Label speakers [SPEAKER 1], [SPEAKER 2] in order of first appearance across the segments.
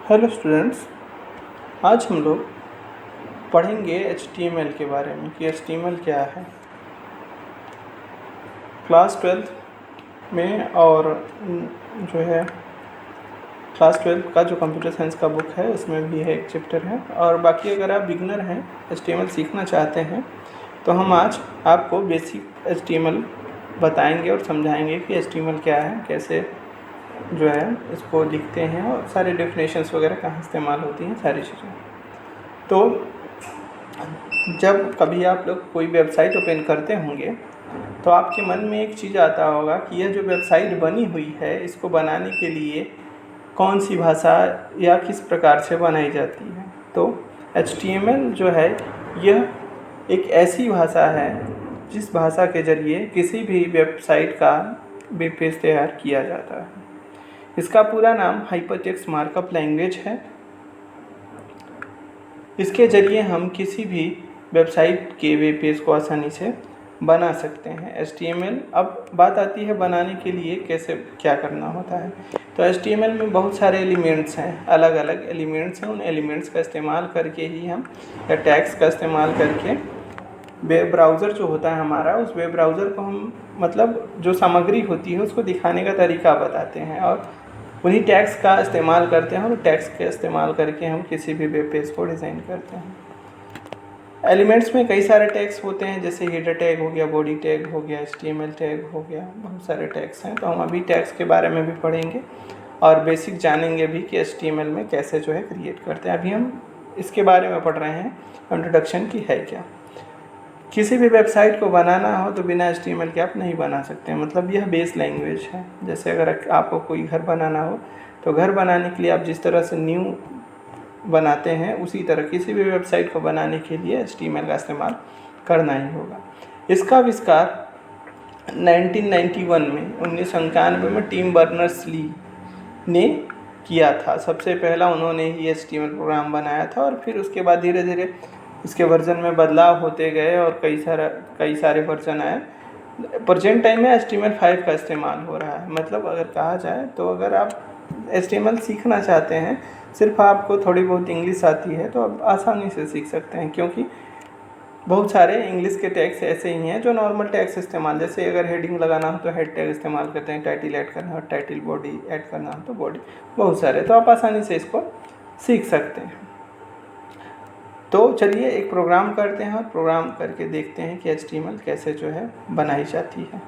[SPEAKER 1] Hello students, आज हम लोग पढ़ेंगे HTML के बारे में कि HTML क्या है। क्लास 12 में और जो है क्लास 12 का जो कंप्यूटर साइंस का बुक है उसमें भी है, एक चैप्टर है। और बाकी अगर आप बिगनर हैं, HTML सीखना चाहते हैं, तो हम आज आपको बेसिक HTML बताएंगे और समझाएंगे कि HTML क्या है, कैसे जो है इसको लिखते हैं और सारे डेफिनेशंस वगैरह कहाँ इस्तेमाल होती हैं, सारी चीज़ें। तो जब कभी आप लोग कोई वेबसाइट ओपन करते होंगे तो आपके मन में एक चीज़ आता होगा कि यह जो वेबसाइट बनी हुई है, इसको बनाने के लिए कौन सी भाषा या किस प्रकार से बनाई जाती है। तो HTML जो है यह एक ऐसी भाषा है जिस भाषा के ज़रिए किसी भी वेबसाइट का वेब पेज तैयार किया जाता है। इसका पूरा नाम हाइपरटेक्स्ट मार्कअप लैंग्वेज है। इसके ज़रिए हम किसी भी वेबसाइट के वेब पेज को आसानी से बना सकते हैं। HTML, अब बात आती है बनाने के लिए कैसे क्या करना होता है। तो HTML में बहुत सारे एलिमेंट्स हैं, अलग अलग एलिमेंट्स हैं। उन एलिमेंट्स का इस्तेमाल करके ही हम, या टैग्स का इस्तेमाल करके, वेब ब्राउज़र जो होता है हमारा, उस वेब ब्राउज़र को हम मतलब जो सामग्री होती है उसको दिखाने का तरीका बताते हैं और उन्हीं टैग्स का इस्तेमाल करते हैं और टैग्स के इस्तेमाल करके हम किसी भी वेब पेज को डिज़ाइन करते हैं। एलिमेंट्स में कई सारे टैग्स होते हैं, जैसे हेडर टैग हो गया, बॉडी टैग हो गया, HTML टैग हो गया, बहुत सारे टैग्स हैं। तो हम अभी टैग्स के बारे में भी पढ़ेंगे और बेसिक जानेंगे भी कि HTML में कैसे जो है क्रिएट करते हैं। अभी हम इसके बारे में पढ़ रहे हैं, इंट्रोडक्शन की है क्या। किसी भी वेबसाइट को बनाना हो तो बिना HTML के आप नहीं बना सकते, मतलब यह बेस लैंग्वेज है। जैसे अगर आपको कोई घर बनाना हो तो घर बनाने के लिए आप जिस तरह से न्यू बनाते हैं, उसी तरह किसी भी वेबसाइट को बनाने के लिए HTML का इस्तेमाल करना ही होगा। इसका आविष्कार 1991 में टिम बर्नर्स-ली ने किया था। सबसे पहला उन्होंने ही HTML प्रोग्राम बनाया था और फिर उसके बाद धीरे धीरे इसके वर्जन में बदलाव होते गए और कई सारे वर्जन आए। प्रेजेंट टाइम में HTML5 का इस्तेमाल हो रहा है। मतलब अगर कहा जाए तो अगर आप HTML सीखना चाहते हैं, सिर्फ आपको थोड़ी बहुत इंग्लिश आती है, तो आप आसानी से सीख सकते हैं, क्योंकि बहुत सारे इंग्लिश के टैग्स ऐसे ही हैं जो नॉर्मल टैग्स इस्तेमाल, जैसे अगर हेडिंग लगाना हो तो हेड टैग इस्तेमाल करते हैं, टाइटल ऐड करना हो टाइटल, बॉडी ऐड करना हो तो बॉडी, बहुत सारे। तो आप आसानी से इसको सीख सकते हैं। तो चलिए एक प्रोग्राम करते हैं और प्रोग्राम करके देखते हैं कि HTML कैसे जो है बनाई जाती है।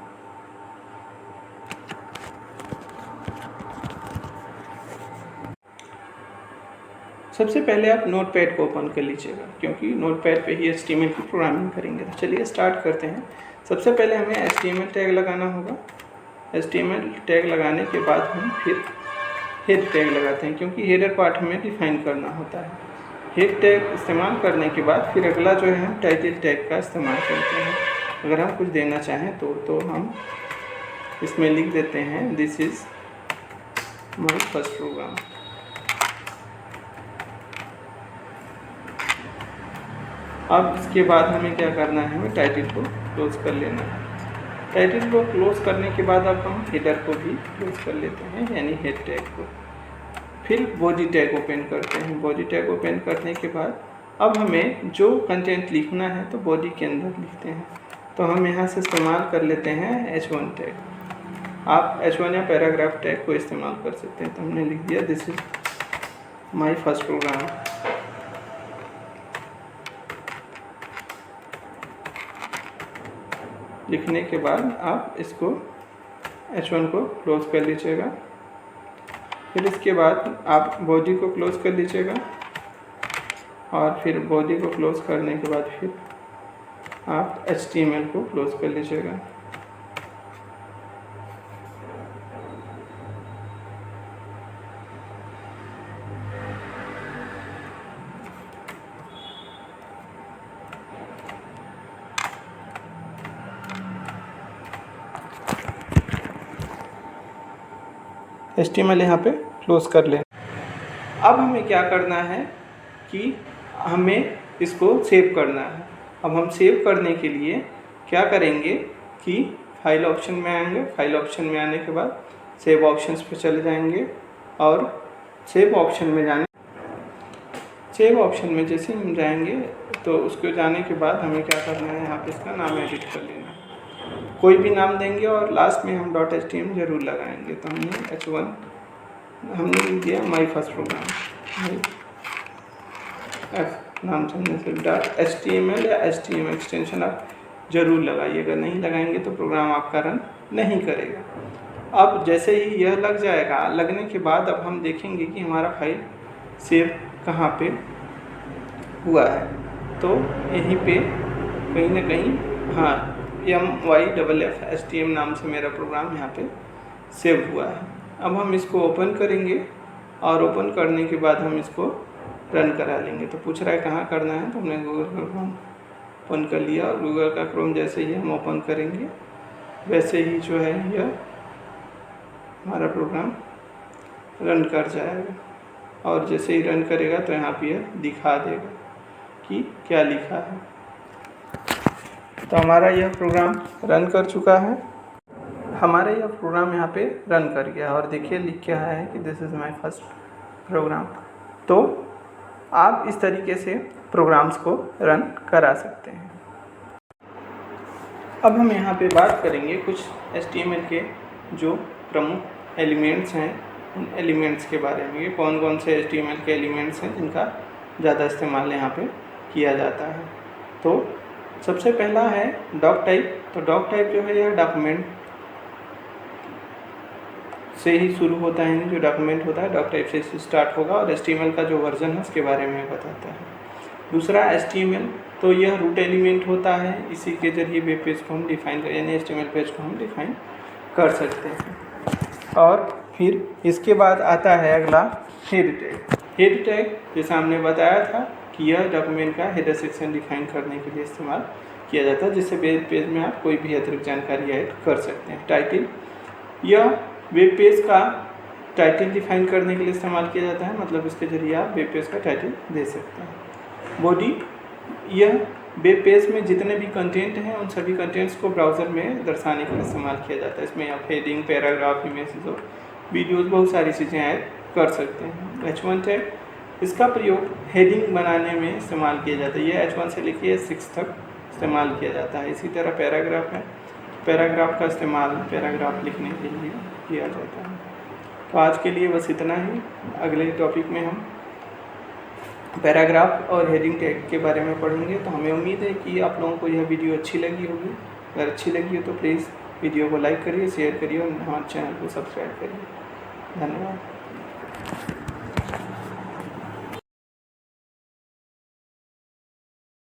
[SPEAKER 1] सबसे पहले आप नोटपैड को ओपन कर लीजिएगा, क्योंकि नोटपैड पे ही HTML की प्रोग्रामिंग करेंगे। तो चलिए स्टार्ट करते हैं। सबसे पहले हमें HTML टैग लगाना होगा। HTML टैग लगाने के बाद हम फिर हेड टैग लगाते हैं, क्योंकि हेडर पार्ट हमें डिफाइन करना होता है। हेड टैग इस्तेमाल करने के बाद फिर अगला जो है हम टाइटल टैग का इस्तेमाल करते हैं। अगर हम कुछ देना चाहें तो हम इसमें लिख देते हैं, this is my first program. अब इसके बाद हमें क्या करना है, हमें टाइटल को क्लोज कर लेना है। टाइटल को क्लोज करने के बाद अब हम हेडर को भी क्लोज कर लेते हैं, यानी हेड टैग को। फिर बॉडी टैग ओपन करते हैं। बॉडी टैग ओपन करने के बाद अब हमें जो कंटेंट लिखना है तो बॉडी के अंदर लिखते हैं। तो हम यहाँ से इस्तेमाल कर लेते हैं H1 टैग। आप H1 या पैराग्राफ टैग को इस्तेमाल कर सकते हैं। तो हमने लिख दिया, this is my first program. लिखने के बाद आप इसको H1 को क्लोज कर लीजिएगा। फिर इसके बाद आप बॉडी को क्लोज कर लीजिएगा और फिर बॉडी को क्लोज करने के बाद फिर आप HTML को क्लोज कर लीजिएगा। HTML यहाँ पे क्लोज कर लें। अब हमें क्या करना है कि हमें इसको सेव करना है। अब हम सेव करने के लिए क्या करेंगे कि फाइल ऑप्शन में आएंगे। फाइल ऑप्शन में आने के बाद सेव ऑप्शंस पे चले जाएंगे और सेव ऑप्शन में जाने सेव ऑप्शन में जैसे ही हम जाएंगे तो उसको जाने के बाद हमें क्या करना है, यहाँ पे इसका नाम एडिट कर लेना है। कोई भी नाम देंगे और लास्ट में हम .html जरूर लगाएंगे। तो हमने h1 हमने लिख दिया माई फर्स्ट प्रोग्राम, एफ नाम से हमने सिर्फ .html या html एक्सटेंशन आप जरूर लगाइए। अगर नहीं लगाएंगे तो प्रोग्राम आपका रन नहीं करेगा। अब जैसे ही यह लग जाएगा, लगने के बाद अब हम देखेंगे कि हमारा फाइल सेव कहाँ पे हुआ है। तो यहीं पे कहीं ना कहीं, हाँ, myffstm नाम से मेरा प्रोग्राम यहाँ पे सेव हुआ है। अब हम इसको ओपन करेंगे और ओपन करने के बाद हम इसको रन करा लेंगे। तो पूछ रहा है कहाँ करना है, तो हमने गूगल का क्रोम ओपन कर लिया और गूगल का क्रोम जैसे ही हम ओपन करेंगे वैसे ही जो है यह हमारा प्रोग्राम रन कर जाएगा। और जैसे ही रन करेगा तो यहाँ पे यह दिखा देगा कि क्या लिखा है। तो हमारा यह प्रोग्राम रन कर चुका है। हमारा यह प्रोग्राम यहाँ पे रन कर गया और देखिए लिख क्या है कि this is my first program. तो आप इस तरीके से प्रोग्राम्स को रन करा सकते हैं। अब हम यहाँ पे बात करेंगे कुछ HTML के जो प्रमुख एलिमेंट्स हैं, उन एलिमेंट्स के बारे में। ये कौन कौन से HTML के एलिमेंट्स हैं जिनका ज़्यादा इस्तेमाल यहाँ पे किया जाता है। तो सबसे पहला है डॉक टाइप। तो डॉक टाइप जो है यह डॉक्यूमेंट से ही शुरू होता है, जो डॉक्यूमेंट होता है डॉक टाइप से स्टार्ट होगा और HTML का जो वर्जन है उसके बारे में बताता है। दूसरा HTML, तो यह रूट एलिमेंट होता है, इसी के जरिए वेब पेज को हम डिफ़ाइन कर, यानी HTML पेज को हम डिफ़ाइन कर सकते हैं। और फिर इसके बाद आता है अगला हेड टैग। हेड टैग जैसा हमने बताया था कि यह डॉक्यूमेंट का हेडर सेक्शन डिफ़ाइन करने के लिए इस्तेमाल किया जाता है, जिससे वेब पेज में आप कोई भी अतिरिक्त जानकारी ऐड कर सकते हैं। टाइटल, यह वेब पेज का टाइटल डिफ़ाइन करने के लिए इस्तेमाल किया जाता है, मतलब इसके जरिए आप वेब पेज का टाइटल दे सकते हैं। बॉडी, यह वेब पेज में जितने भी कंटेंट हैं उन सभी कंटेंट्स को ब्राउज़र में दर्शाने के लिए इस्तेमाल किया जाता है। इसमें आप हेडिंग, पैराग्राफ, इमेजेस और वीडियोस, बहुत सारी चीज़ें ऐड कर सकते हैं। H1 टैग, इसका प्रयोग हेडिंग बनाने में इस्तेमाल किया जाता है। ये H1 से लेकर 6 तक इस्तेमाल किया जाता है। इसी तरह पैराग्राफ है, पैराग्राफ का इस्तेमाल पैराग्राफ लिखने के लिए किया जाता है। तो आज के लिए बस इतना ही। अगले टॉपिक में हम पैराग्राफ और हेडिंग टैग के बारे में पढ़ेंगे। तो हमें उम्मीद है कि आप लोगों को यह वीडियो अच्छी लगी होगी। अगर अच्छी लगी हो तो प्लीज़ वीडियो को लाइक करिए, शेयर करिए और हमारे चैनल को सब्सक्राइब करिए। धन्यवाद।